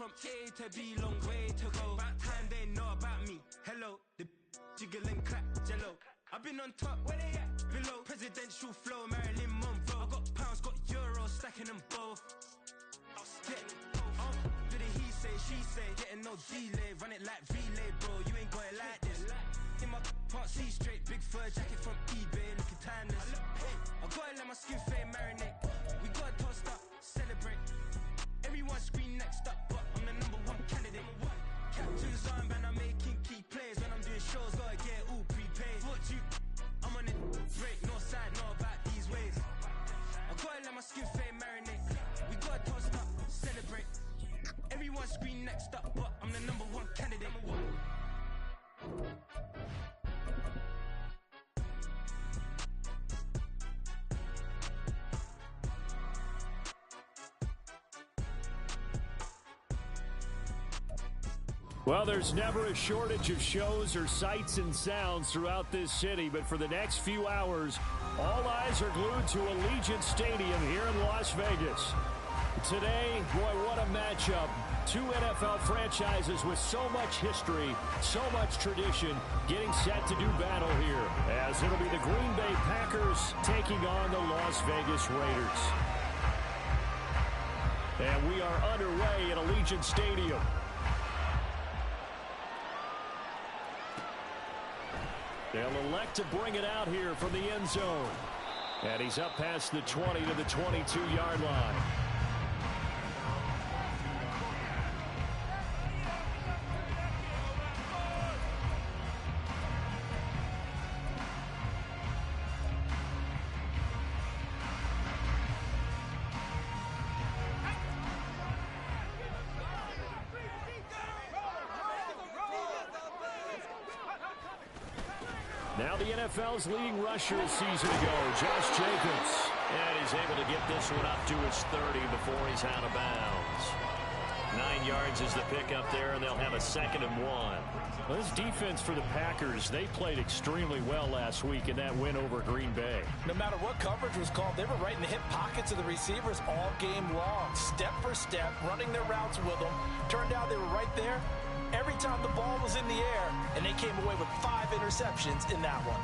from A to B, long way to go. About time they know about me. Hello, the jiggle and clap, jello. I've been on top, where they at? Below, presidential flow, Marilyn Monroe. I got pounds, got euros, stacking them both. Do the he say, she say, getting no delay, run it like relay, bro. You ain't got it like this. In my can't see straight, big fur jacket from eBay, looking timeless. I gotta let my skin fade marinate. We gotta toast up, celebrate. Everyone scream next up, but I'm the #1 candidate. Captain's armband, I'm making key plays. When I'm doing shows, gotta get all prepaid. What you? I'm on it, break, no side, know about these ways. I gotta let my skin fade marinate. We gotta toast up, celebrate. Everyone scream next up, but I'm the #1 candidate. Well, there's never a shortage of shows or sights and sounds throughout this city, but for the next few hours, all eyes are glued to Allegiant Stadium here in Las Vegas. Today, boy, what a matchup. Two NFL franchises with so much history, so much tradition, getting set to do battle here, as it'll be the Green Bay Packers taking on the Las Vegas Raiders. And we are underway at Allegiant Stadium. They'll elect to bring it out here from the end zone. And he's up past the 20 to the 22-yard line. Now the NFL's leading rusher a season ago, Josh Jacobs. And he's able to get this one up to his 30 before he's out of bounds. 9 yards is the pickup there, and they'll have a 2nd and 1. Well, this defense for the Packers, they played extremely well last week in that win over Green Bay. No matter what coverage was called, they were right in the hip pockets of the receivers all game long. Step for step, running their routes with them. Turned out they were right there every time the ball was in the air, and they came away with 5 interceptions in that one.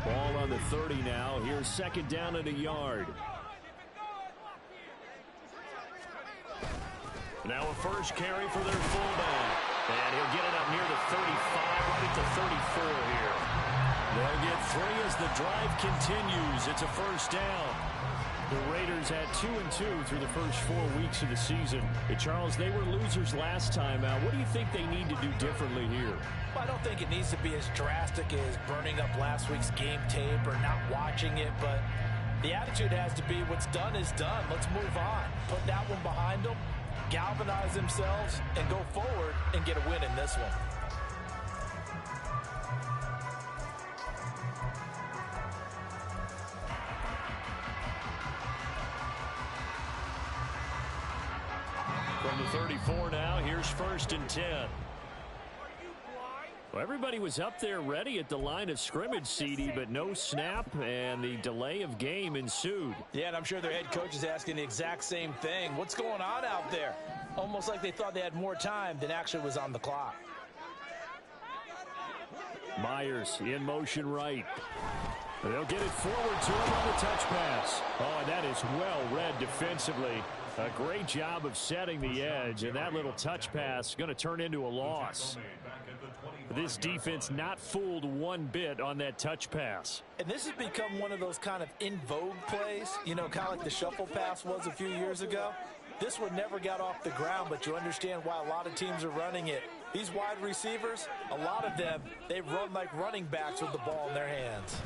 Ball on the 30 now. Here's 2nd down and a yard. Now a first carry for their fullback. And he'll get it up near the 35, right at the 34 here. They'll get 3 as the drive continues. It's a first down. The Raiders had 2-2 through the first 4 weeks of the season. Hey, Charles, they were losers last time out. What do you think they need to do differently here? Well, I don't think it needs to be as drastic as burning up last week's game tape or not watching it, but the attitude has to be what's done is done. Let's move on. Put that one behind them, galvanize themselves, and go forward and get a win in this one. From the 34 now, here's 1st and 10. Well, everybody was up there ready at the line of scrimmage, CD, but no snap, and the delay of game ensued. Yeah, and I'm sure their head coach is asking the exact same thing. What's going on out there? Almost like they thought they had more time than actually was on the clock. Myers in motion right. They'll get it forward to him on the touch pass. Oh, and that is well read defensively. A great job of setting the edge, and that little touch pass going to turn into a loss. This defense not fooled one bit on that touch pass. And this has become one of those kind of in vogue plays, you know, kind of like the shuffle pass was a few years ago. This one never got off the ground, but you understand why a lot of teams are running it. These wide receivers, a lot of them, they run like running backs with the ball in their hands.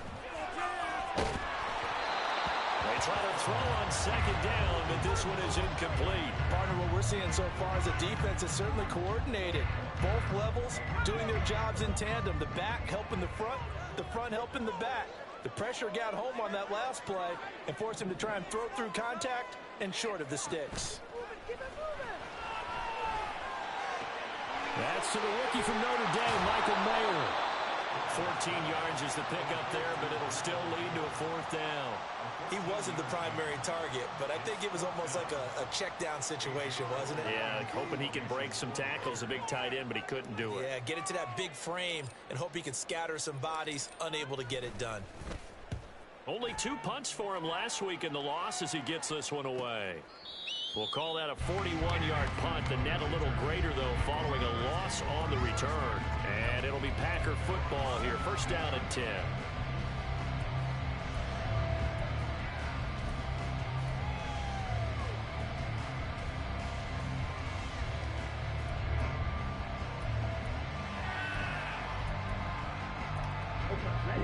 They try to throw on 2nd down, but this one is incomplete. Partner, what we're seeing so far is the defense is certainly coordinated. Both levels doing their jobs in tandem. The back helping the front helping the back. The pressure got home on that last play and forced him to try and throw through contact and short of the sticks. That's to the rookie from Notre Dame, Michael Mayer. 14 yards is the pickup there, but it'll still lead to a 4th down. He wasn't the primary target, but I think it was almost like a check down situation, wasn't it? Yeah, hoping he can break some tackles, a big tight end, but he couldn't do it. Yeah, get into that big frame and hope he can scatter some bodies, unable to get it done. Only 2 punts for him last week in the loss as he gets this one away. We'll call that a 41-yard punt. The net a little greater, though, following a loss on the return. And it'll be Packer football here. 1st down and 10.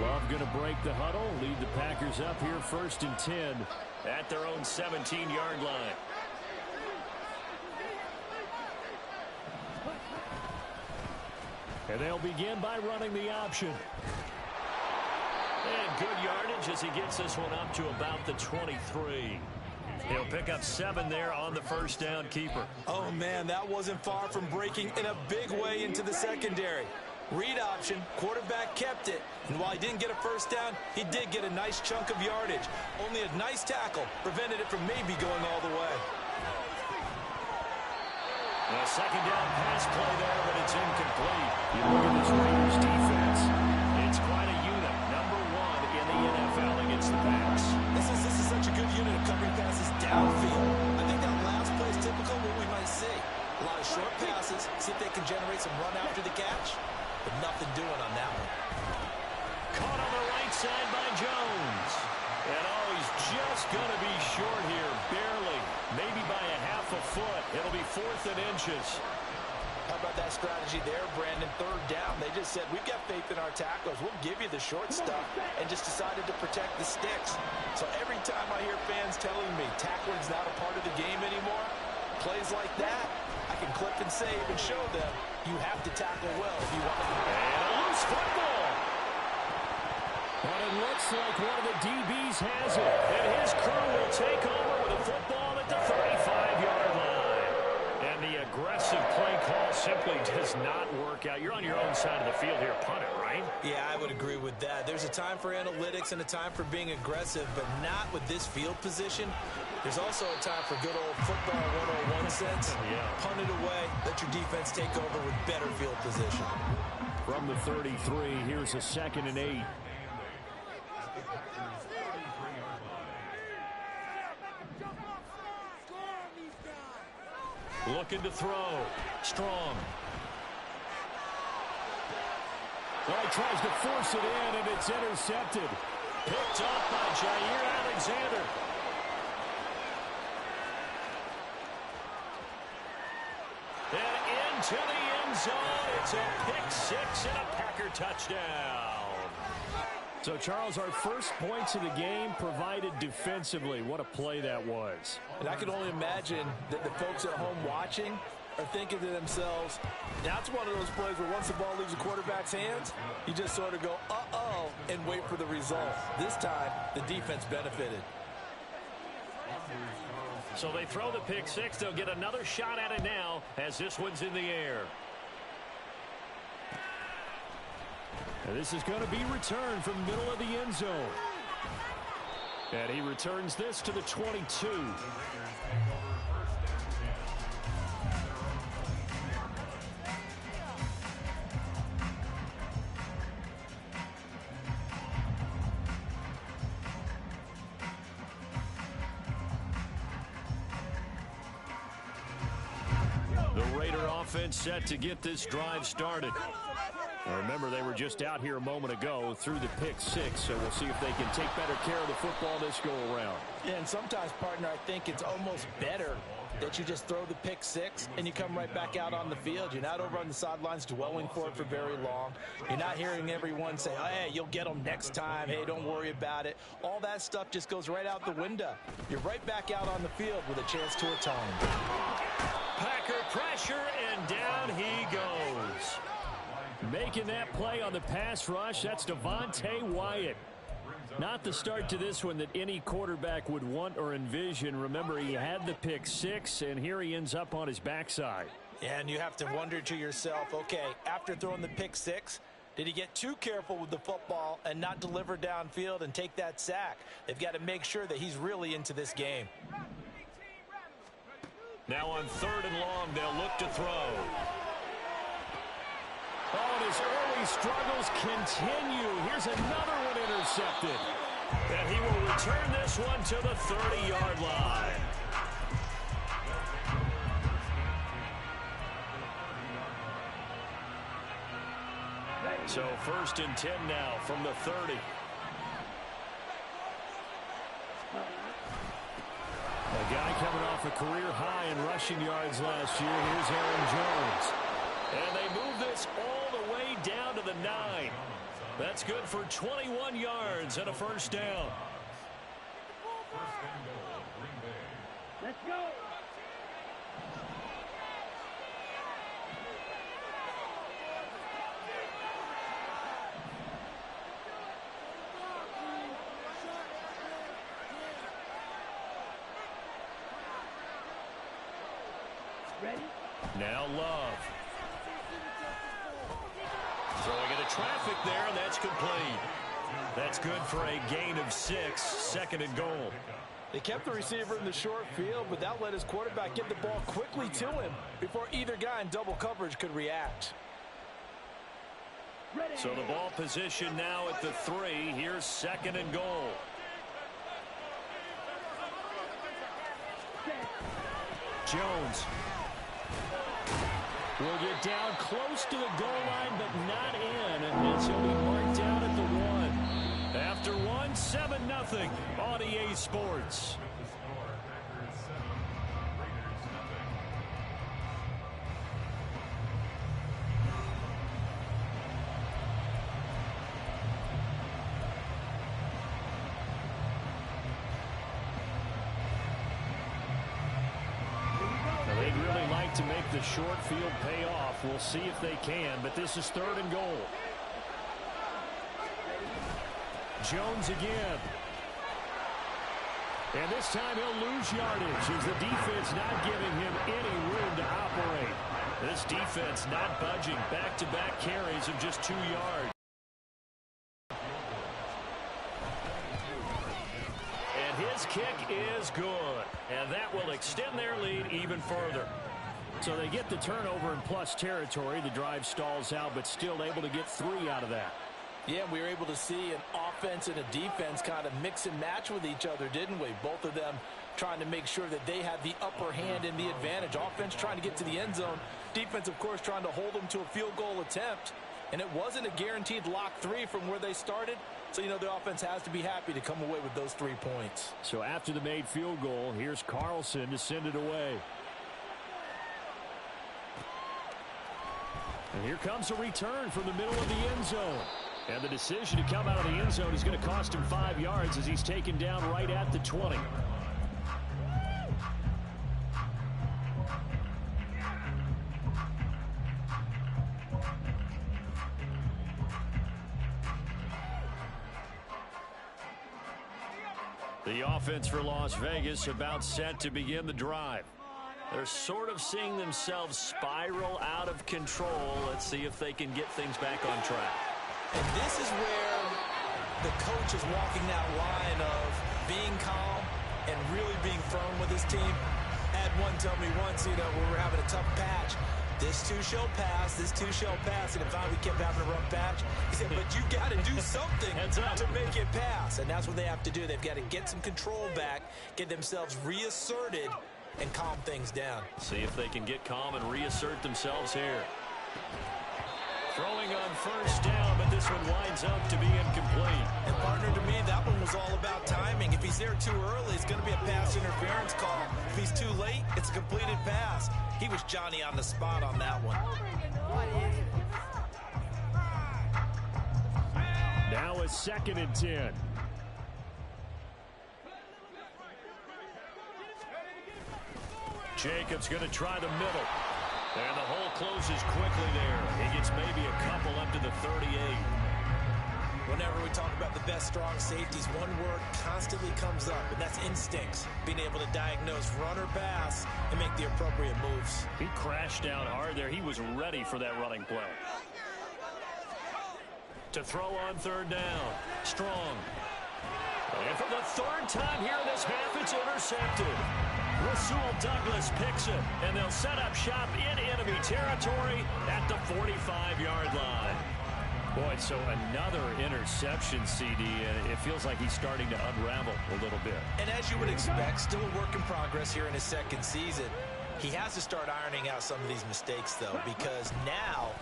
Love going to break the huddle, lead the Packers up here 1st and 10 at their own 17-yard line. And they'll begin by running the option. And good yardage as he gets this one up to about the 23. He'll pick up 7 there on the 1st down keeper. Oh, man, that wasn't far from breaking in a big way into the secondary. Read option, quarterback kept it, and while he didn't get a 1st down, he did get a nice chunk of yardage. Only a nice tackle prevented it from maybe going all the way. A 2nd down pass play there, but it's incomplete. You look at this Raiders defense, it's quite a unit. Number 1 in the NFL against the pass. This is such a good unit of covering passes downfield. I think that last play is typical of what we might see. A lot of short passes, see if they can generate some run after the catch. But nothing doing on that one. Caught on the right side by Jones. And oh, he's just going to be short here, barely. Maybe by a half a foot. It'll be 4th and inches. How about that strategy there, Brandon? 3rd down. They just said, we've got faith in our tackles. We'll give you the short stuff, and just decided to protect the sticks. So every time I hear fans telling me tackling's not a part of the game anymore, plays like that, I can clip and save and show them you have to tackle well if you want to. And a loose football. But it looks like one of the DBs has it. And his crew will take over with a football at the 35-yard line. And the aggressive play call simply does not work out. You're on your own side of the field here, punt it, right? Yeah, I would agree with that. There's a time for analytics and a time for being aggressive, but not with this field position. There's also a time for good old football 101 sense. Yeah. Punt it away, let your defense take over with better field position. From the 33, here's a 2nd and 8. Looking to throw. Strong. Well, he tries to force it in, and it's intercepted. Picked up by Jair Alexander. And into the end zone. It's a pick 6 and a Packer touchdown. So, Charles, our first points of the game provided defensively. What a play that was. And I can only imagine that the folks at home watching are thinking to themselves, that's one of those plays where once the ball leaves the quarterback's hands, you just sort of go, uh-oh, and wait for the result. This time, the defense benefited. So they throw the pick 6. They'll get another shot at it now as this one's in the air. And this is going to be returned from the middle of the end zone. And he returns this to the 22. The Raider offense set to get this drive started. Now remember, they were just out here a moment ago through the pick 6, so we'll see if they can take better care of the football this go around. Yeah, and sometimes, partner, I think it's almost better that you just throw the pick 6 and you come right back out on the field. You're not over on the sidelines dwelling for it for very long. You're not hearing everyone say, oh, hey, you'll get them next time. Hey, don't worry about it. All that stuff just goes right out the window. You're right back out on the field with a chance to atone. Packer pressure, and down he goes. Making that play on the pass rush, that's Devontae Wyatt. Not the start to this one that any quarterback would want or envision. Remember, he had the pick 6, and here he ends up on his backside. And you have to wonder to yourself, okay, after throwing the pick six, did he get too careful with the football and not deliver downfield and take that sack? They've got to make sure that he's really into this game. Now on 3rd and long, they'll look to throw. Oh, and his early struggles continue. Here's another one intercepted. And he will return this one to the 30-yard line. So 1st and 10 now from the 30. A guy coming off a career high in rushing yards last year. Here's Aaron Jones. And they move this all the way down to the 9. That's good for 21 yards and a 1st down. Let's go. Ready? Now Love. Throwing into traffic there, and that's complete. That's good for a gain of 6, 2nd and goal. They kept the receiver in the short field, but that let his quarterback get the ball quickly to him before either guy in double coverage could react. So the ball position now at the 3. Here's 2nd and goal. Jones will get down close to the goal line, but not in, and he'll be marked down at the 1. After 1, 7-0 on EA Sports. They'd really like to make the short field pay off. We'll see if they can, but this is 3rd and goal. Jones again. And this time he'll lose yardage as the defense not giving him any room to operate. This defense not budging. Back-to-back carries of just 2 yards. And his kick is good. And that will extend their lead even further. So they get the turnover in plus territory. The drive stalls out, but still able to get 3 out of that. Yeah, we were able to see an offense and a defense kind of mix and match with each other, didn't we? Both of them trying to make sure that they had the upper hand and the advantage. Offense trying to get to the end zone. Defense, of course, trying to hold them to a field goal attempt. And it wasn't a guaranteed lock 3 from where they started. So, you know, the offense has to be happy to come away with those 3 points. So after the made field goal, here's Carlson to send it away. And here comes a return from the middle of the end zone. And the decision to come out of the end zone is going to cost him 5 yards as he's taken down right at the 20. The offense for Las Vegas about set to begin the drive. They're sort of seeing themselves spiral out of control. Let's see if they can get things back on track. And this is where the coach is walking that line of being calm and really being firm with his team. Had one tell me once, you know, when we're having a tough patch, this too shall pass, this too shall pass. And if we kept having a rough patch, he said, but you got to do something to make it pass. And that's what they have to do. They've got to get some control back, get themselves reasserted, and calm things down. See if they can get calm and reassert themselves here. Throwing on 1st down, but this one winds up to be incomplete. And partner, to me, that one was all about timing. If he's there too early, it's going to be a pass interference call. If he's too late, it's a completed pass. He was Johnny on the spot on that one. Now it's 2nd and 10. Jacobs going to try the middle. And the hole closes quickly there. He gets maybe a couple up to the 38. Whenever we talk about the best strong safeties, one word constantly comes up, and that's instincts. Being able to diagnose run or pass and make the appropriate moves. He crashed down hard there. He was ready for that running play. To throw on third down. Strong. And for the third time here in this half, it's intercepted. Rasul Douglas picks it, and they'll set up shop in enemy territory at the 45-yard line. Boy, so another interception, CD, and it feels like he's starting to unravel a little bit. And as you would expect, still a work in progress here in his second season. He has to start ironing out some of these mistakes, though, because now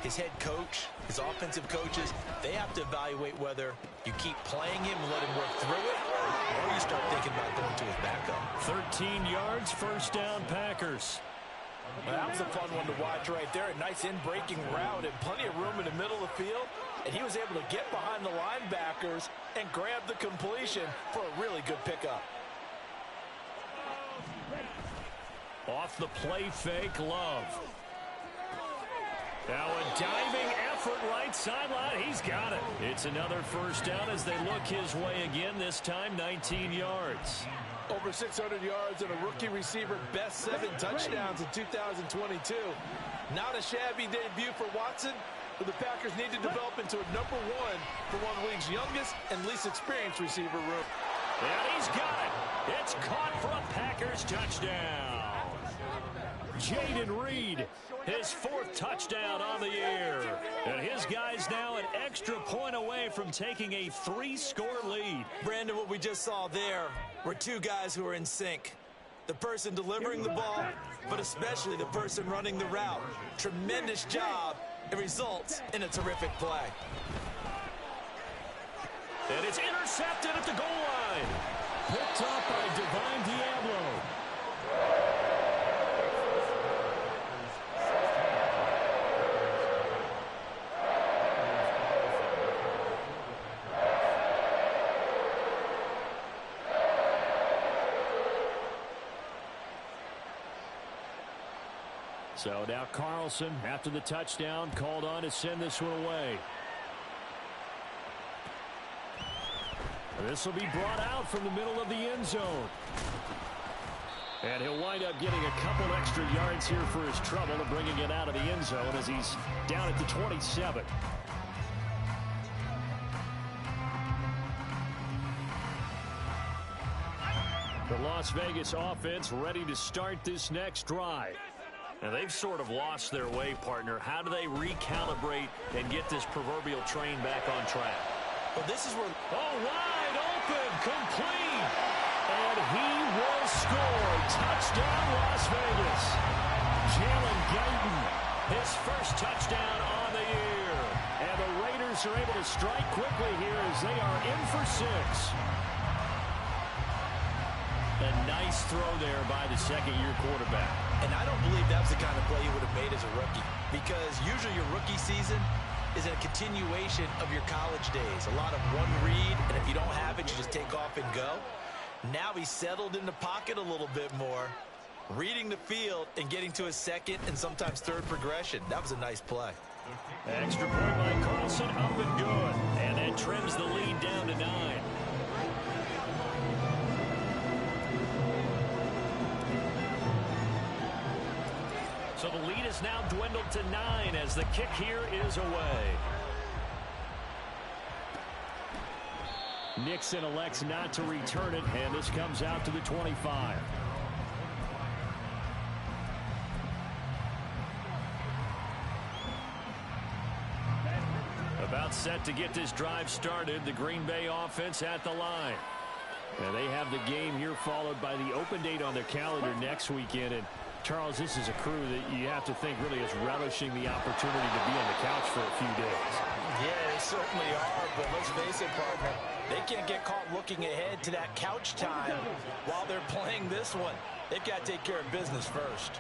his head coach, his offensive coaches, they have to evaluate whether you keep playing him and let him work through it, or you start thinking about going to his backup. 13 yards, first down, Packers. Well, that was a fun one to watch right there. A nice in-breaking route and plenty of room in the middle of the field. And he was able to get behind the linebackers and grab the completion for a really good pickup. Off the play fake, Love. Now a diving effort right sideline. He's got it. It's another first down as they look his way again, this time 19 yards. Over 600 yards and a rookie receiver, best 7 touchdowns in 2022. Not a shabby debut for Watson, but the Packers need to develop into a #1 for one of the league's youngest and least experienced receiver room. And he's got it. It's caught for a Packers touchdown. Jaden Reed, his 4th touchdown on the year. And his guys now an extra point away from taking a 3-score lead. Brandon, what we just saw there were 2 guys who are in sync. The person delivering the ball, but especially the person running the route. Tremendous job. It results in a terrific play. And it's intercepted at the goal line. Picked up by Divine Diablo. So now Carlson, after the touchdown, called on to send this one away. This will be brought out from the middle of the end zone. And he'll wind up getting a couple extra yards here for his trouble and bringing it out of the end zone as he's down at the 27. The Las Vegas offense ready to start this next drive. And they've sort of lost their way, partner. How do they recalibrate and get this proverbial train back on track? Well, this is where... Oh, wide open, complete. And he will score. Touchdown, Las Vegas. Jalen Guyton, his first touchdown on the year. And the Raiders are able to strike quickly here as they are in for 6. A nice throw there by the second-year quarterback. And I don't believe that was the kind of play he would have made as a rookie, because usually your rookie season is a continuation of your college days. A lot of one read, and if you don't have it, you just take off and go. Now he's settled in the pocket a little bit more, reading the field and getting to his second and sometimes third progression. That was a nice play. Extra point by Carlson, up and good. And that trims the lead down to 9. So the lead is now dwindled to 9 as the kick here is away. Nixon elects not to return it, and this comes out to the 25. About set to get this drive started, the Green Bay offense at the line. And they have the game here followed by the open date on their calendar next weekend. And Charles, this is a crew that you have to think really is relishing the opportunity to be on the couch for a few days. Yeah, they certainly are, but let's face it, partner, they can't get caught looking ahead to that couch time while they're playing this one. They've got to take care of business first.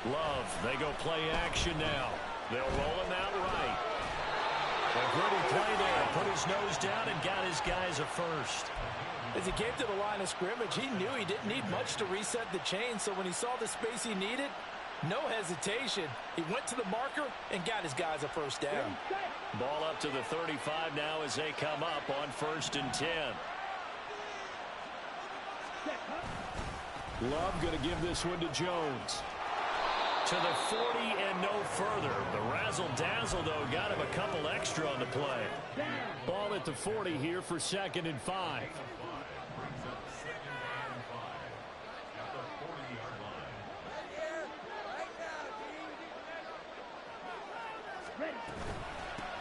Love, they go play action now. They'll roll him out right. A gritty play there. Put his nose down and got his guys a first. As he came to the line of scrimmage, he knew he didn't need much to reset the chain, so when he saw the space he needed, No hesitation. He went to the marker and got his guys a first down. Ball up to the 35 now as they come up on 1st and 10. Love going to give this one to Jones. To the 40 and no further. The razzle-dazzle, though, got him a couple extra on the play. Ball at the 40 here for 2nd and 5.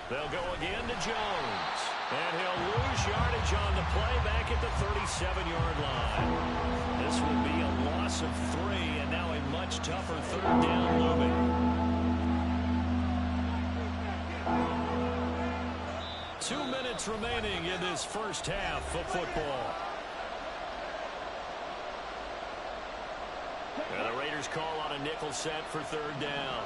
They'll go again to Jones. And he'll lose yardage on the play back at the 37-yard line. This will be a loss of 3, and now a much tougher 3rd down looming. 2 minutes remaining in this first half of football. And the Raiders call on a nickel set for 3rd down.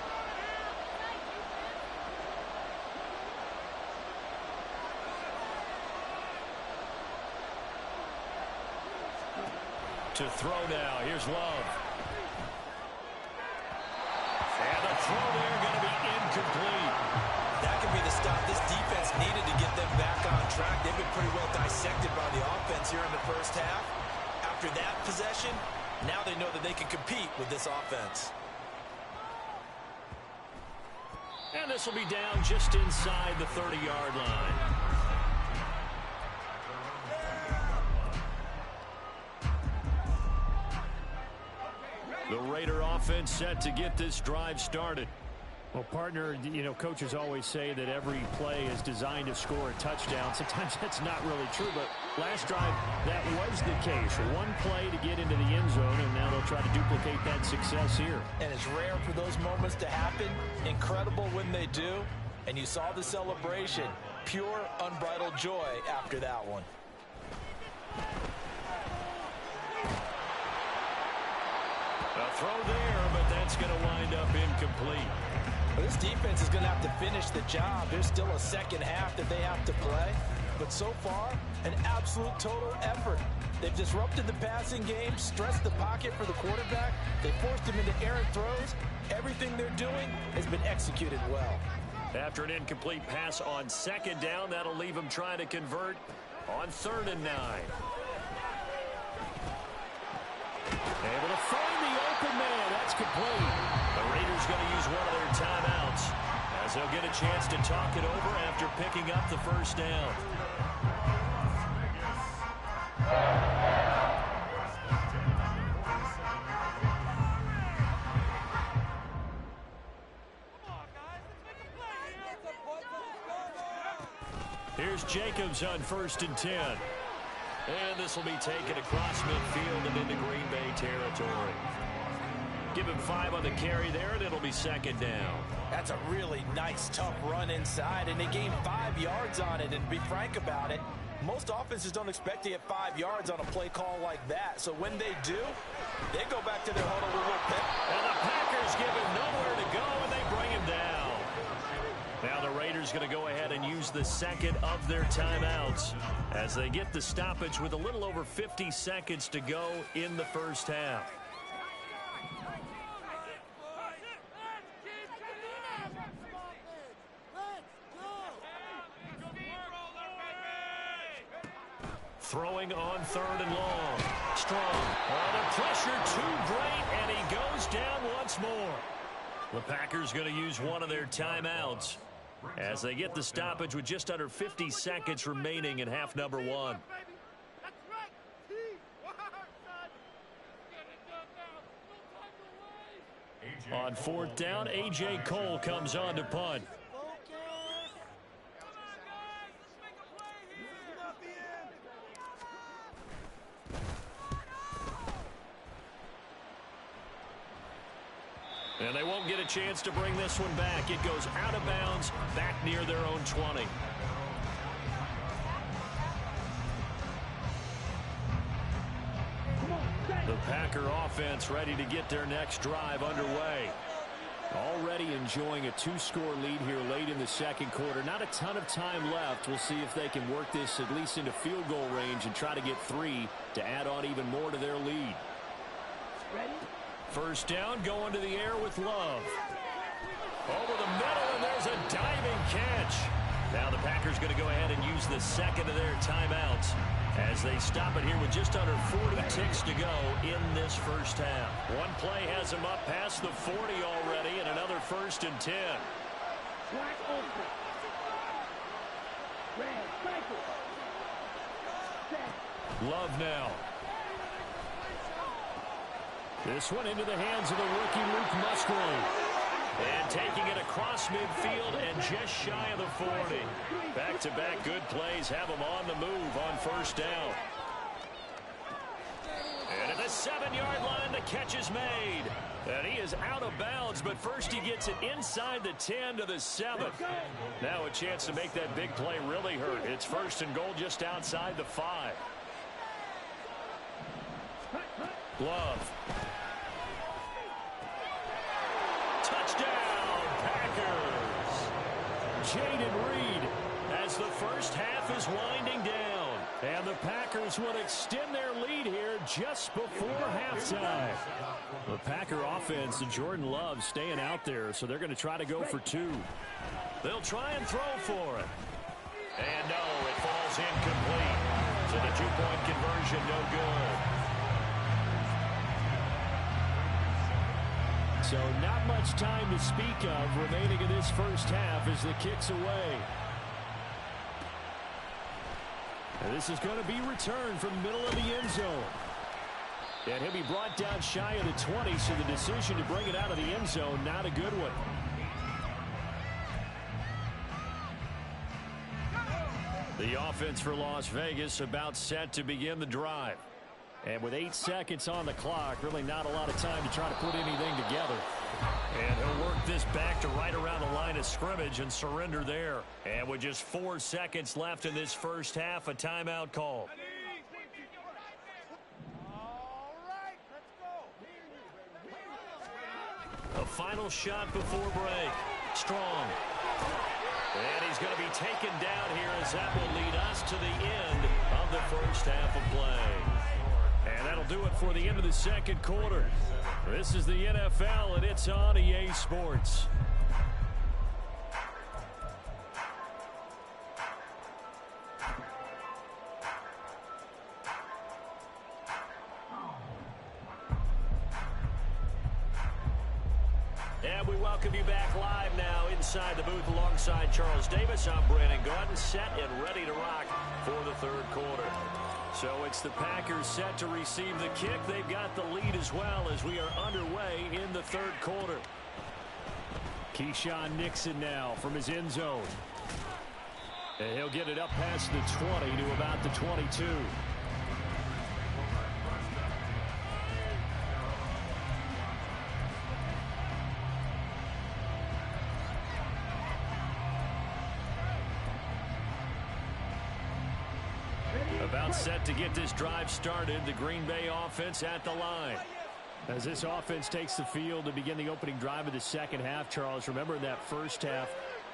To throw now. Here's Love. And the throw there going to be incomplete. That could be the stop this defense needed to get them back on track. They've been pretty well dissected by the offense here in the first half. After that possession, now they know that they can compete with this offense. And this will be down just inside the 30-yard line. The Raider offense set to get this drive started. Well, partner, you know, coaches always say that every play is designed to score a touchdown. Sometimes that's not really true, but last drive, that was the case. One play to get into the end zone, and now they'll try to duplicate that success here. And it's rare for those moments to happen. Incredible when they do. And you saw the celebration. Pure, unbridled joy after that one. A throw there, but that's going to wind up incomplete. Well, this defense is going to have to finish the job. There's still a second half that they have to play. But so far, an absolute total effort. They've disrupted the passing game, stressed the pocket for the quarterback. They forced him into errant throws. Everything they're doing has been executed well. After an incomplete pass on 2nd down, that'll leave them trying to convert on 3rd and 9. Able to find the open man. That's complete. The Raiders going to use one of their timeouts as they'll get a chance to talk it over after picking up the first down. Here's Jacobs on 1st and 10. And this will be taken across midfield and into Green Bay territory. Give him 5 on the carry there, and it'll be 2nd down. That's a really nice, tough run inside, and they gained 5 yards on it. And to be frank about it, most offenses don't expect to get 5 yards on a play call like that. So when they do, they go back to their huddle with a little pick. And the Packers give him nowhere to go, and they bring him down. Now the Raiders going to go ahead and use the 2nd of their timeouts as they get the stoppage with a little over 50 seconds to go in the first half. Throwing on 3rd and long. Strong. Oh, the pressure too great, and he goes down once more. The Packers going to use one of their timeouts as they get the stoppage with just under 50 seconds remaining in half number 1. On 4th down, A.J. Cole comes on to punt. And they won't get a chance to bring this one back. It goes out of bounds, back near their own 20. The Packer offense ready to get their next drive underway. Already enjoying a 2-score lead here late in the 2nd quarter. Not a ton of time left. We'll see if they can work this at least into field goal range and try to get 3 to add on even more to their lead. Ready? First down, going to the air with Love. Over the middle, and there's a diving catch. Now the Packers going to go ahead and use the second of their timeouts as they stop it here with just under 40 ticks to go in this first half. One play has them up past the 40 already, and another 1st and 10. Love now. This one into the hands of the rookie Luke Musgrave. And taking it across midfield and just shy of the 40. Back-to-back good plays have him on the move on first down. And at the 7-yard line, the catch is made. And he is out of bounds, but first he gets it inside the 10 to the 7. Now a chance to make that big play really hurt. It's 1st and goal just outside the 5. Love. Touchdown, Packers. Jaden Reed as the first half is winding down. And the Packers will extend their lead here just before halftime. The Packer offense and Jordan Love staying out there, so they're going to try to go for 2. They'll try and throw for it. And no, it falls incomplete. So the 2-point conversion no good. So not much time to speak of remaining in this first half as the kick's away. And this is going to be returned from the middle of the end zone. And he'll be brought down shy of the 20, so the decision to bring it out of the end zone, not a good one. The offense for Las Vegas about set to begin the drive. And with 8 seconds on the clock, really not a lot of time to try to put anything together. And he'll work this back to right around the line of scrimmage and surrender there. And with just 4 seconds left in this first half, a timeout call. A final shot before break. Strong. And he's going to be taken down here as that will lead us to the end of the first half of play. And that'll do it for the end of the second quarter. This is the NFL, and it's on EA Sports. And we welcome you back live now inside the booth alongside Charles Davis. I'm Brandon Gordon, set and ready to rock for the third quarter. So it's the Packers set to receive the kick. They've got the lead as well as we are underway in the third quarter. Keyshawn Nixon now from his end zone. And he'll get it up past the 20 to about the 22. About set to get this drive started. The Green Bay offense at the line. As this offense takes the field to begin the opening drive of the second half, Charles, remember in that first half,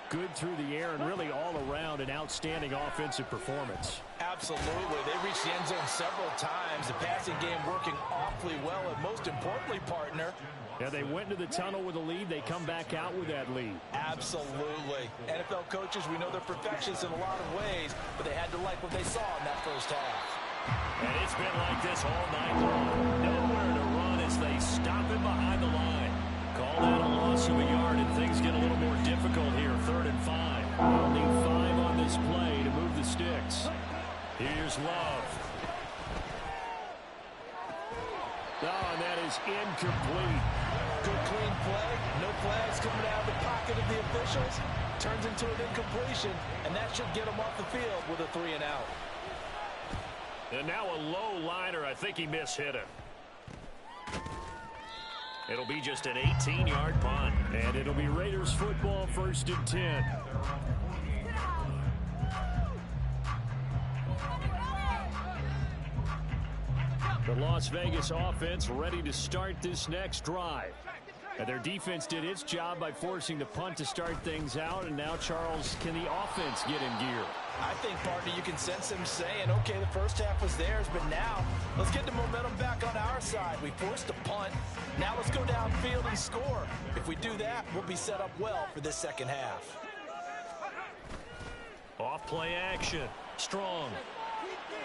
good through the air and really all around an outstanding offensive performance. Absolutely. They reached the end zone several times. The passing game working awfully well, and most importantly, partner, yeah, they went into the tunnel with a lead. They come back out with that lead. Absolutely. NFL coaches, we know they're perfectionists in a lot of ways, but they had to like what they saw in that first half. And it's been like this all night long. Nowhere to run as they stop him behind the line. Call that a loss of a yard, and things get a little more difficult here. 3rd and 5. Only 5 on this play to move the sticks. Here's Love. Oh, and that is incomplete. Good clean play. No flags coming out of the pocket of the officials. Turns into an incompletion, and that should get him off the field with a 3 and out. And now a low liner. I think he mishit it. It'll be just an 18-yard punt. And it'll be Raiders football, 1st and 10. The Las Vegas offense ready to start this next drive. And their defense did its job by forcing the punt to start things out. And now, Charles, can the offense get in gear? I think, partner, you can sense them saying, okay, the first half was theirs, but now let's get the momentum back on our side. We forced a punt. Now let's go downfield and score. If we do that, we'll be set up well for this second half. Off play action. Strong.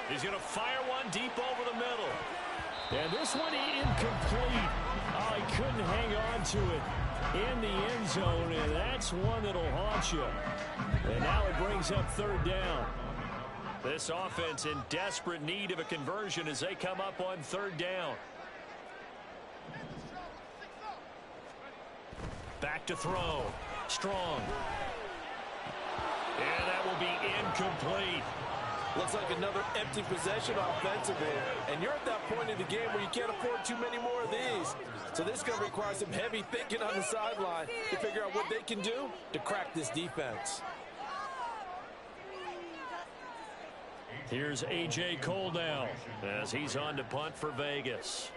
He's going to fire one deep over the middle. And this one incomplete. Oh, he couldn't hang on to it in the end zone, and that's one that'll haunt you. And now it brings up third down. This offense in desperate need of a conversion as they come up on third down. Back to throw. Strong. And that will be incomplete. Looks like another empty possession offensively. And you're at that point in the game where you can't afford too many more of these. So this is going to require some heavy thinking on the sideline to figure out what they can do to crack this defense. Here's A.J. Cole now as he's on to punt for Vegas.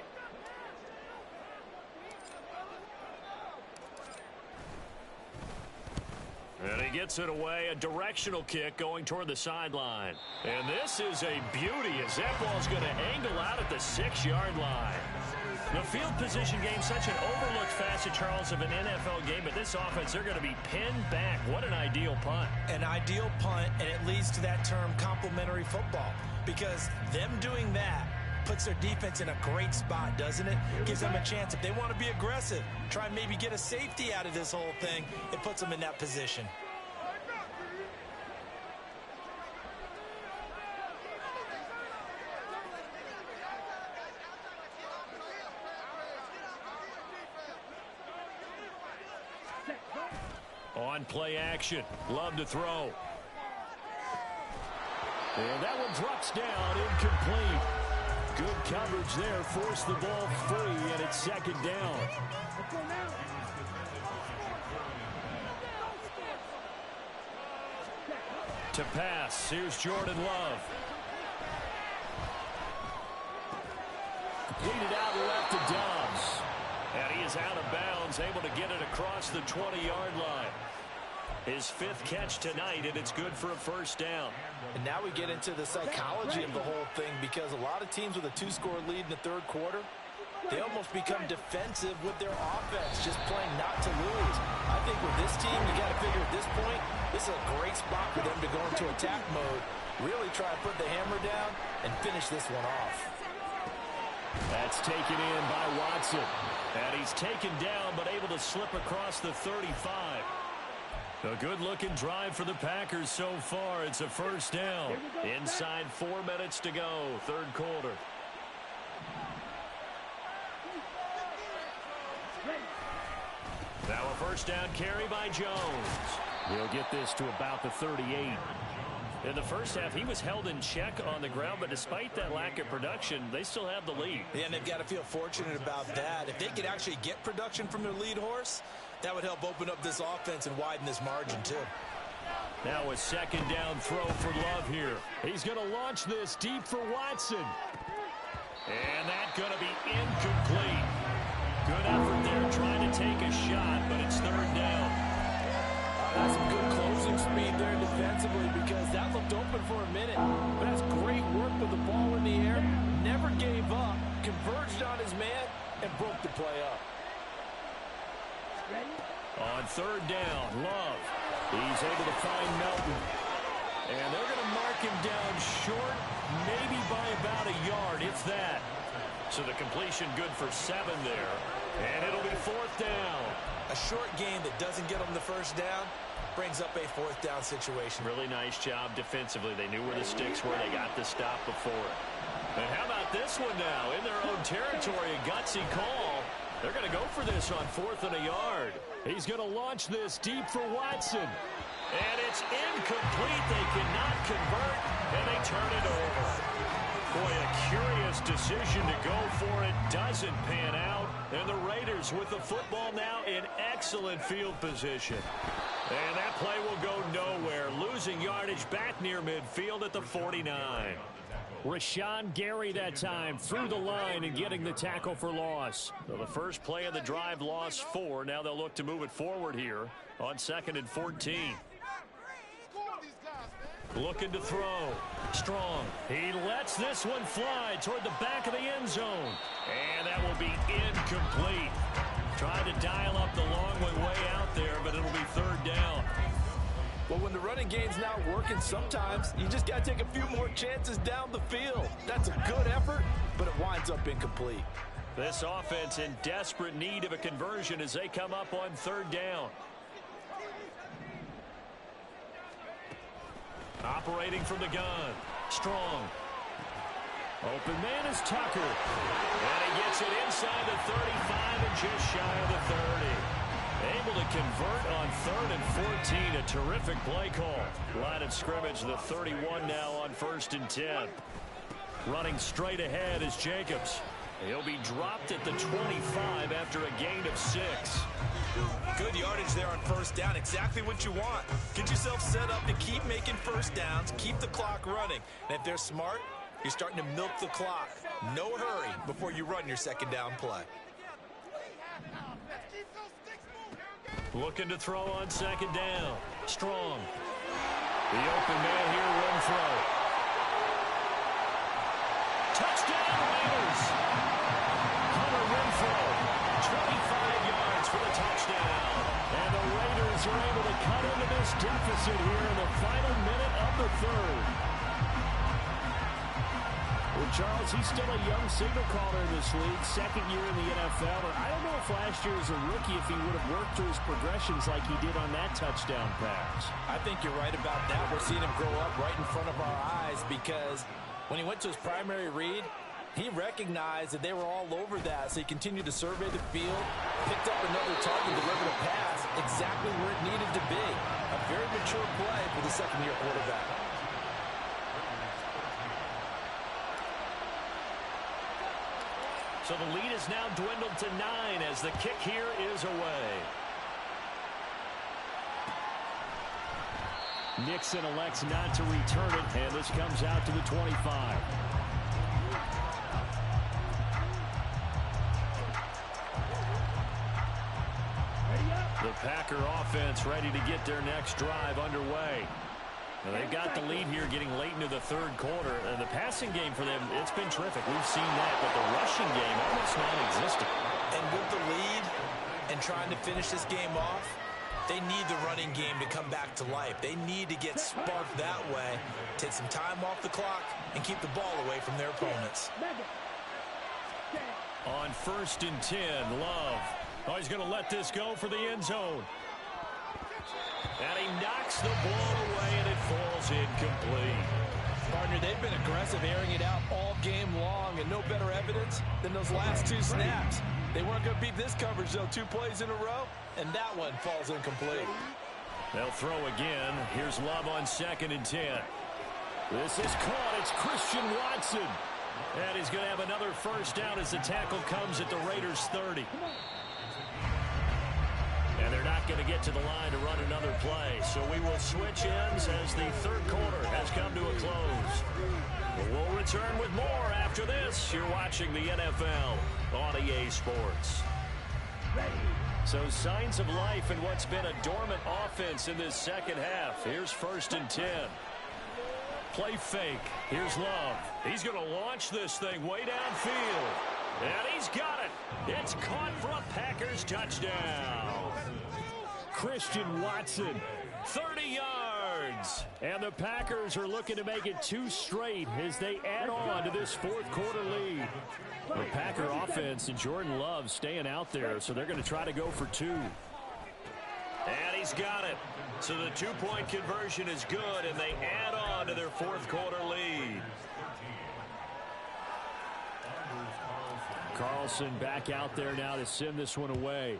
And he gets it away, a directional kick going toward the sideline. And this is a beauty as that ball's going to angle out at the 6-yard line. The field position game, such an overlooked facet, Charles, of an NFL game, but this offense, they're going to be pinned back. What an ideal punt. An ideal punt, and it leads to that term complementary football, because them doing that puts their defense in a great spot, doesn't it? Gives them a chance. If they want to be aggressive, try and maybe get a safety out of this whole thing, it puts them in that position. On play action, Love to throw. And that one drops down, incomplete. Good coverage there, forced the ball free, and it's second down. To pass, here's Jordan Love. Lead it out left to Dobbs. And he is out of bounds, able to get it across the 20-yard line. His 5th catch tonight, and it's good for a first down. And now we get into the psychology of the whole thing, because a lot of teams with a 2-score lead in the third quarter, they almost become defensive with their offense, just playing not to lose. I think with this team, you got to figure at this point, this is a great spot for them to go into attack mode, really try to put the hammer down and finish this one off. That's taken in by Watson. And he's taken down, but able to slip across the 35. A good-looking drive for the Packers so far. It's a first down. Inside 4 minutes to go, third quarter. Now a first down carry by Jones. He'll get this to about the 38. In the first half, he was held in check on the ground, but despite that lack of production, they still have the lead. Yeah, and they've got to feel fortunate about that. If they could actually get production from their lead horse, that would help open up this offense and widen this margin, too. Now a second down throw for Love here. He's going to launch this deep for Watson. And that's going to be incomplete. Good effort there trying to take a shot, but it's third down. That's some good closing speed there defensively, because that looked open for a minute. But that's great work with the ball in the air. Never gave up, converged on his man, and broke the play up. On third down, Love. He's able to find Melton. And they're going to mark him down short, maybe by about a yard, if that. So the completion good for 7 there. And it'll be fourth down. A short game that doesn't get them the first down brings up a fourth down situation. Really nice job defensively. They knew where the sticks were. They got the stop before it. And how about this one now? In their own territory, a gutsy call. They're going to go for this on 4th and a yard. He's going to launch this deep for Watson. And it's incomplete. They cannot convert, and they turn it over. Boy, a curious decision to go for it. Doesn't pan out. And the Raiders with the football now in excellent field position. And that play will go nowhere. Losing yardage back near midfield at the 49. Rashawn Gary that time through the line and getting the tackle for loss. So the first play of the drive lost 4. Now they'll look to move it forward here on 2nd and 14. Looking to throw. Strong. He lets this one fly toward the back of the end zone. And that will be incomplete. Trying to dial up the long way out there, but it'll be 3rd down. Well, when the running game's not working, sometimes you just got to take a few more chances down the field. That's a good effort, but it winds up incomplete. This offense in desperate need of a conversion as they come up on 3rd down. Operating from the gun. Strong. Open man is Tucker. And he gets it inside the 35 and just shy of the 30. Able to convert on 3rd and 14. A terrific play call. Line of scrimmage, the 31 now on 1st and 10. Running straight ahead is Jacobs. He'll be dropped at the 25 after a gain of 6. Good yardage there on 1st down. Exactly what you want. Get yourself set up to keep making 1st downs, keep the clock running. And if they're smart, you're starting to milk the clock. No hurry before you run your 2nd down play. Looking to throw on 2nd down. Strong. The open man here, Renfro. Touchdown, Raiders. Hunter Renfro, 25 yards for the touchdown. And the Raiders are able to cut into this deficit here in the final minute of the 3rd. Well, Charles, he's still a young signal caller in this league, 2nd year in the NFL. And I don't know if last year as a rookie, if he would have worked through his progressions like he did on that touchdown pass. I think you're right about that. We're seeing him grow up right in front of our eyes because when he went to his primary read, he recognized that they were all over that, so he continued to survey the field, picked up another target, delivered a pass exactly where it needed to be. A very mature play for the 2nd-year quarterback. So the lead is now dwindled to 9 as the kick here is away. Nixon elects not to return it, and this comes out to the 25. The Packer offense ready to get their next drive underway. Now they've got the lead here getting late into the 3rd quarter. And the passing game for them, it's been terrific. We've seen that, but the rushing game almost non-existent. And with the lead and trying to finish this game off, they need the running game to come back to life. They need to get sparked that way, take some time off the clock, and keep the ball away from their opponents. On 1st and 10, Love. Oh, he's going to let this go for the end zone. And he knocks the ball away, and it falls incomplete. Partner, they've been aggressive, airing it out all game long, and no better evidence than those last 2 snaps. They weren't going to beat this coverage, though, 2 plays in a row, and that one falls incomplete. They'll throw again. Here's Love on 2nd and 10. This is caught. It's Christian Watson. And he's going to have another 1st down as the tackle comes at the Raiders' 30. And they're not going to get to the line to run another play. So we will switch ends as the 3rd quarter has come to a close. But we'll return with more after this. You're watching the NFL on EA Sports. So signs of life in what's been a dormant offense in this 2nd half. Here's 1st and 10. Play fake. Here's Love. He's going to launch this thing way downfield. And he's got it. It's caught for a Packers touchdown. Christian Watson, 30 yards. And the Packers are looking to make it 2 straight as they add on to this 4th quarter lead. The Packer offense and Jordan Love staying out there, so they're going to try to go for 2. And he's got it. So the 2-point conversion is good, and they add on to their 4th quarter lead. Carlson back out there now to send this one away.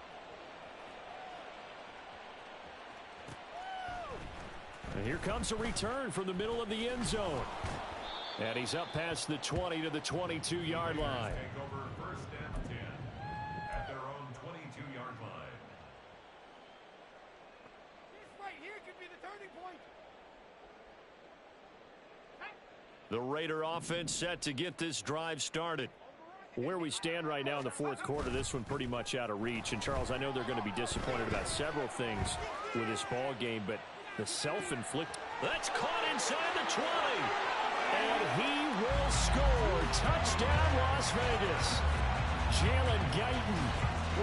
And here comes a return from the middle of the end zone. And he's up past the 20 to the 22-yard line. Take over 1st and 10 at their own 22-yard line. This right here could be the turning point. The Raider offense set to get this drive started. Where we stand right now in the fourth quarter, this one pretty much out of reach. And, Charles, I know they're going to be disappointed about several things with this ball game, but the self-inflicted. That's caught inside the 20. And he will score. Touchdown, Las Vegas. Jalen Guyton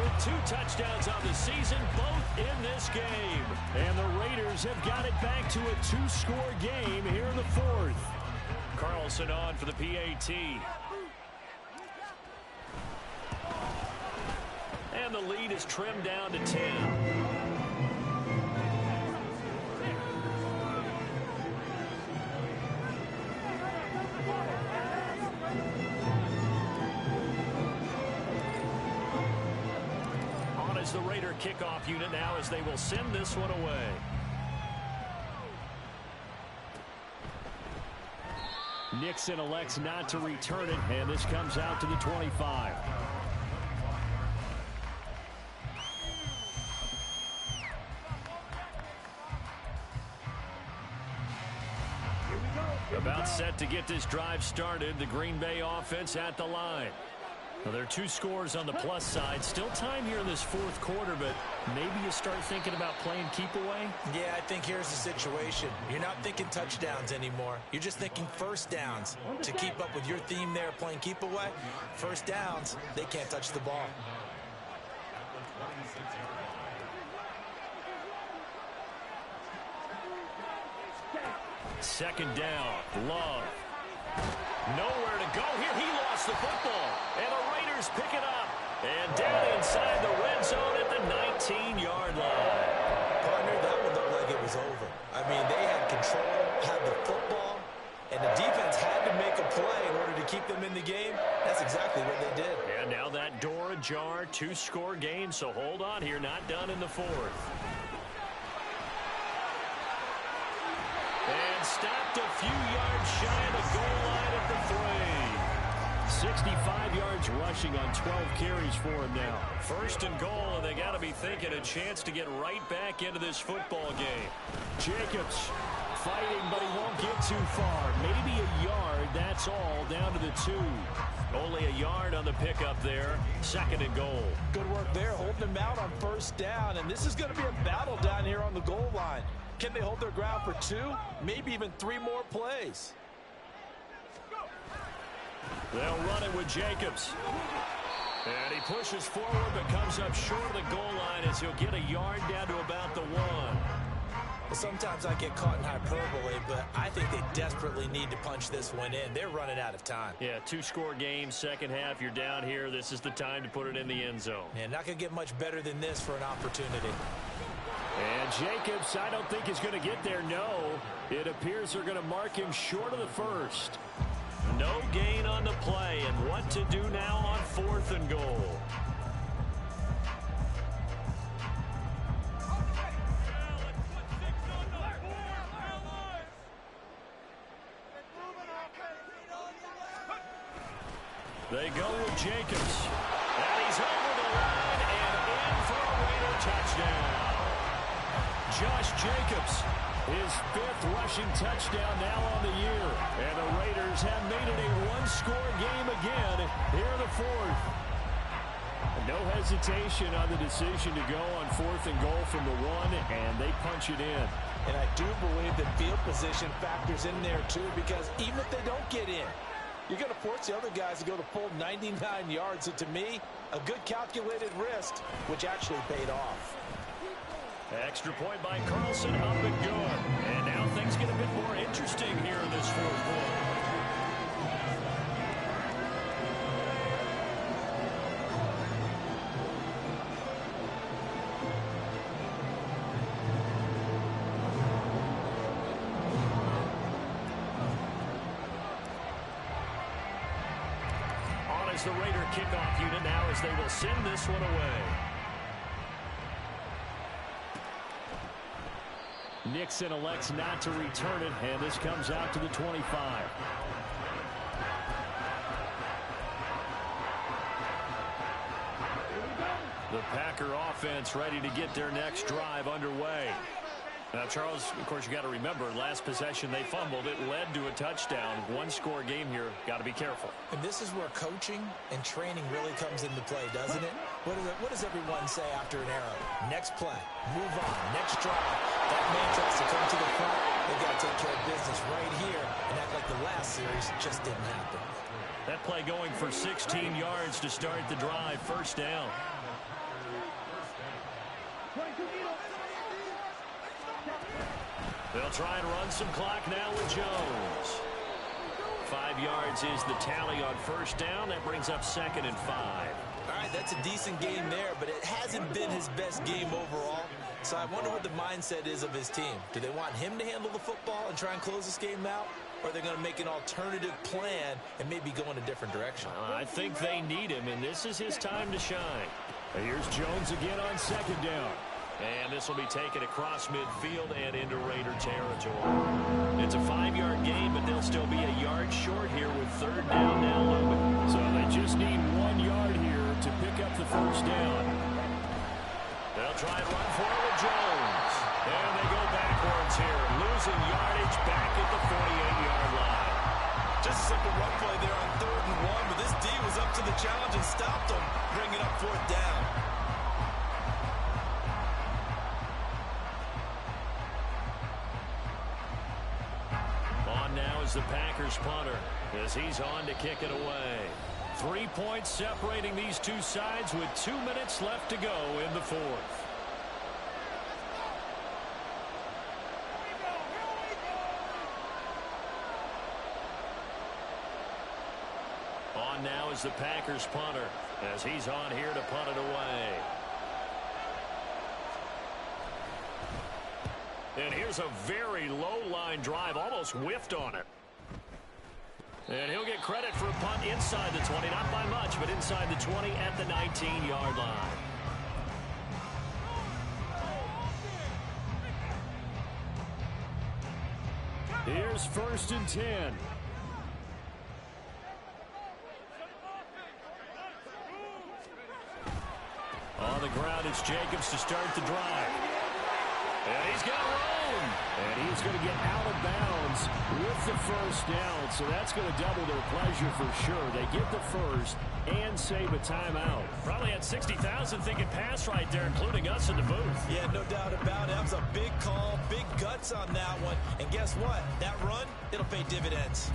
with 2 touchdowns on the season, both in this game. And the Raiders have got it back to a 2-score game here in the fourth. Carlson on for the PAT. And the lead is trimmed down to 10. The Raider kickoff unit now as they will send this one away. Nixon elects not to return it, and this comes out to the 25. About set to get this drive started. The Green Bay offense at the line. Well, there are 2 scores on the plus side. Still time here in this fourth quarter, but maybe you start thinking about playing keep away? Yeah, I think here's the situation. You're not thinking touchdowns anymore. You're just thinking first downs. To keep up with your theme there, playing keep away, first downs, they can't touch the ball. Second down, Love. Nowhere to go here. He lost the football. And the Raiders pick it up. And down inside the red zone at the 19-yard line. Partner, that one looked like it was over. I mean, they had control, had the football, and the defense had to make a play in order to keep them in the game. That's exactly what they did. And now that door ajar, 2-score game, so hold on here. Not done in the fourth. And stopped a few yards shy of the goal line at the 3. 65 yards rushing on 12 carries for him now. First and goal, and they got to be thinking a chance to get right back into this football game. Jacobs fighting, but he won't get too far. Maybe a yard, that's all, down to the 2. Only a yard on the pickup there. Second and goal. Good work there, holding them out on first down, and this is going to be a battle down here on the goal line. Can they hold their ground for 2, maybe even 3 more plays? They'll run it with Jacobs. And he pushes forward but comes up short of the goal line as he'll get a yard down to about the 1. Well, sometimes I get caught in hyperbole, but I think they desperately need to punch this one in. They're running out of time. Yeah, 2-score game, second half. You're down here. This is the time to put it in the end zone. And not going to get much better than this for an opportunity. And Jacobs, I don't think is going to get there, no. It appears they're going to mark him short of the first. No gain on the play, and what to do now on 4th and goal. They go with Jacobs. And he's over the line and in for a Raider touchdown. Josh Jacobs, his 5th rushing touchdown now on the year. And the Raiders have made it a 1-score game again here in the 4th. No hesitation on the decision to go on 4th and goal from the 1, and they punch it in. And I do believe that field position factors in there too, because even if they don't get in, you're going to force the other guys to go the full 99 yards. So to me, a good calculated risk, which actually paid off. Extra point by Carlson, up and good. And now things get a bit more interesting here in this fourth quarter. On is the Raider kickoff unit now as they will send this one away. Nixon elects not to return it, and this comes out to the 25. The Packer offense ready to get their next drive underway. Now, Charles, of course, you got to remember, last possession they fumbled. It led to a touchdown. One-score game here. Got to be careful. And this is where coaching and training really comes into play, doesn't it? What does everyone say after an error? Next play, move on, next drive. That man tries to come to the front. They've got to take care of business right here and act like the last series just didn't happen. That play going for 16 yards to start the drive. First down. They'll try and run some clock now with Jones. 5 yards is the tally on first down. That brings up 2nd and 5. All right, that's a decent game there, but it hasn't been his best game overall. So I wonder what the mindset is of his team. Do they want him to handle the football and try and close this game out? Or are they going to make an alternative plan and maybe go in a different direction? I think they need him, and this is his time to shine. Here's Jones again on 2nd down. And this will be taken across midfield and into Raider territory. It's a 5-yard gain, but they'll still be a yard short here with 3rd down now looming. So they just need 1 yard here to pick up the first down. They'll try and run for it with Jones. And they go backwards here, losing yardage back at the 48-yard line. Just a simple run play there on 3rd and 1, but this D was up to the challenge and stopped them, bringing up 4th down. Now is the Packers punter as he's on to kick it away. 3 points separating these two sides with 2 minutes left to go in the 4th. On now is the Packers punter as he's on here to punt it away. And here's a very low-line drive, almost whiffed on it. And he'll get credit for a punt inside the 20, not by much, but inside the 20 at the 19-yard line. Here's 1st and 10. On the ground, it's Jacobs to start the drive. And he's got room. And he's going to get out of bounds with the first down. So that's going to double their pleasure for sure. They get the first and save a timeout. Probably had 60,000 thinking pass right there, including us in the booth. Yeah, no doubt about it. That was a big call, big guts on that one. And guess what? That run, it'll pay dividends.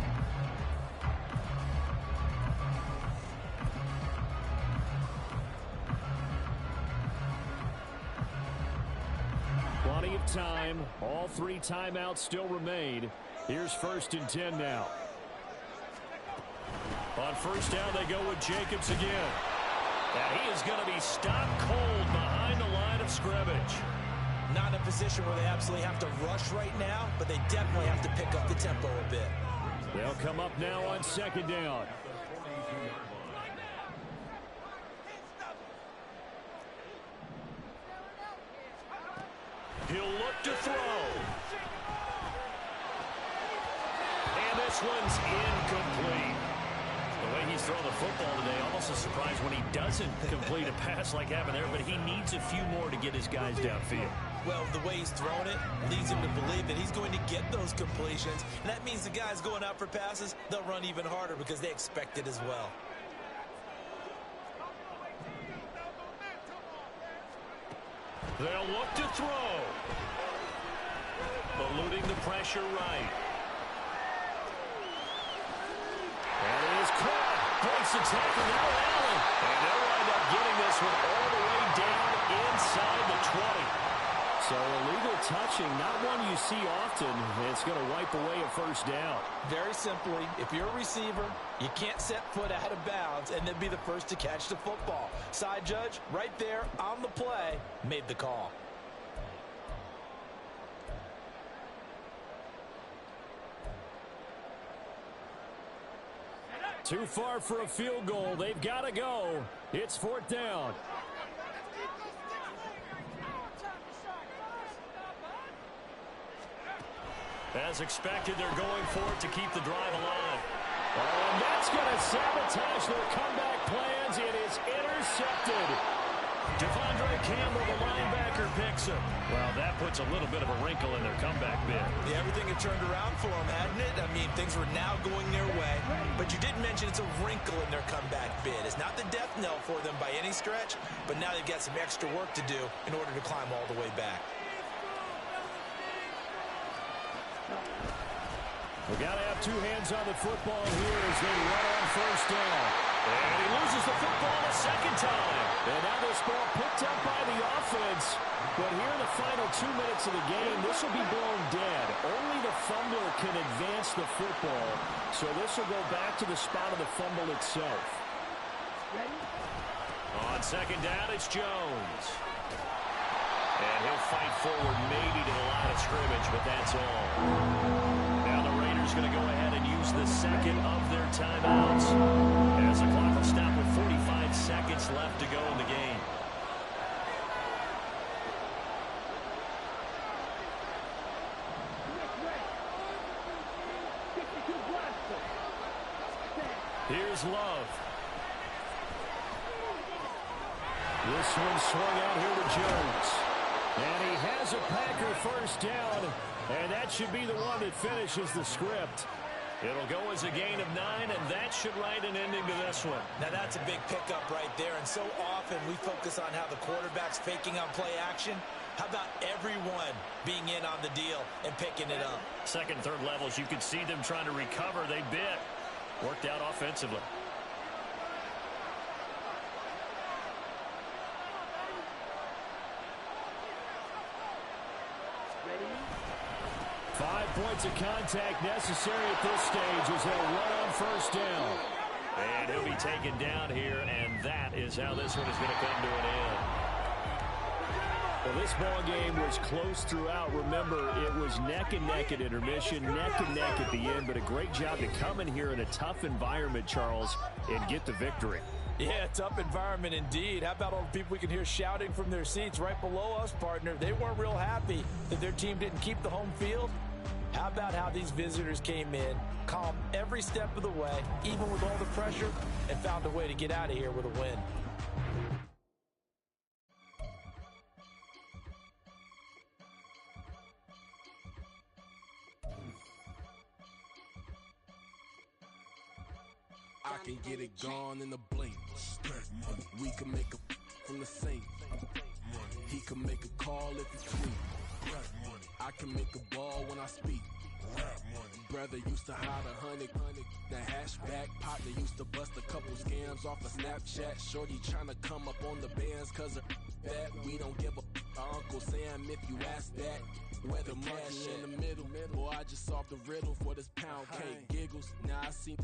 Plenty of time. All 3 timeouts still remain. Here's 1st and 10 now. On first down, they go with Jacobs again. And he is going to be stopped cold behind the line of scrimmage. Not in a position where they absolutely have to rush right now, but they definitely have to pick up the tempo a bit. They'll come up now on 2nd down. He'll look to throw. And this one's incomplete. The way he's throwing the football today, almost a surprise when he doesn't complete a pass like happened there, but he needs a few more to get his guys downfield. Well, the way he's thrown it leads him to believe that he's going to get those completions, and that means the guys going out for passes, they'll run even harder because they expect it as well. They'll look to throw. Eluding the pressure right. And it is caught. Breaks the tackle now, Allen. And they'll wind up getting this one all the way down inside the 20. So illegal touching, not one you see often. It's going to wipe away a first down. Very simply, if you're a receiver, you can't set foot out of bounds and then be the first to catch the football. Side judge, right there on the play, made the call. Too far for a field goal. They've got to go. It's 4th down. As expected, they're going for it to keep the drive alive. Oh, and that's going to sabotage their comeback plans. It is intercepted. Devondre Campbell, the linebacker, picks him. Well, that puts a little bit of a wrinkle in their comeback bid. Yeah, everything had turned around for them, hadn't it? I mean, things were now going their way. But you did mention it's a wrinkle in their comeback bid. It's not the death knell for them by any stretch, but now they've got some extra work to do in order to climb all the way back. We got to have two hands on the football here as they run on first down. And he loses the football a second time. And now this ball picked up by the offense. But here in the final 2 minutes of the game, this will be blown dead. Only the fumbler can advance the football. So this will go back to the spot of the fumble itself. On second down, it's Jones. And he'll fight forward maybe to the line of scrimmage, but that's all. Now the Raiders going to go ahead and use the second of their timeouts, as the clock will stop with 45 seconds left to go in the game. Here's Love. This one swung out here to Jones. And he has a Packer first down. And that should be the one that finishes the script. It'll go as a gain of 9, and that should write an ending to this one. Now that's a big pickup right there, and so often we focus on how the quarterback's faking on play action. How about everyone being in on the deal and picking it up? Second, third levels, you could see them trying to recover. They bit. Worked out offensively. Ready? 5 points of contact necessary at this stage as they'll run on first down. And he'll be taken down here, and that is how this one is going to come to an end. Well, this ball game was close throughout. Remember, it was neck and neck at intermission, neck and neck at the end, but a great job to come in here in a tough environment, Charles, and get the victory. Yeah, tough environment indeed. How about all the people we can hear shouting from their seats right below us, partner? They weren't real happy that their team didn't keep the home field. How about how these visitors came in, calm every step of the way, even with all the pressure, and found a way to get out of here with a win. I can get it gone in a blink. We can make a from the sink. He can make a call if he tweet. I can make a ball when I speak. Brother used to hide 100, the hashback partner used to bust a couple scams off of Snapchat. Shorty tryna come up on the bands cause of that. We don't give a Uncle Sam if you ask that. Where the money in the middle, boy I just solved the riddle for this pound cake. Giggles, now I see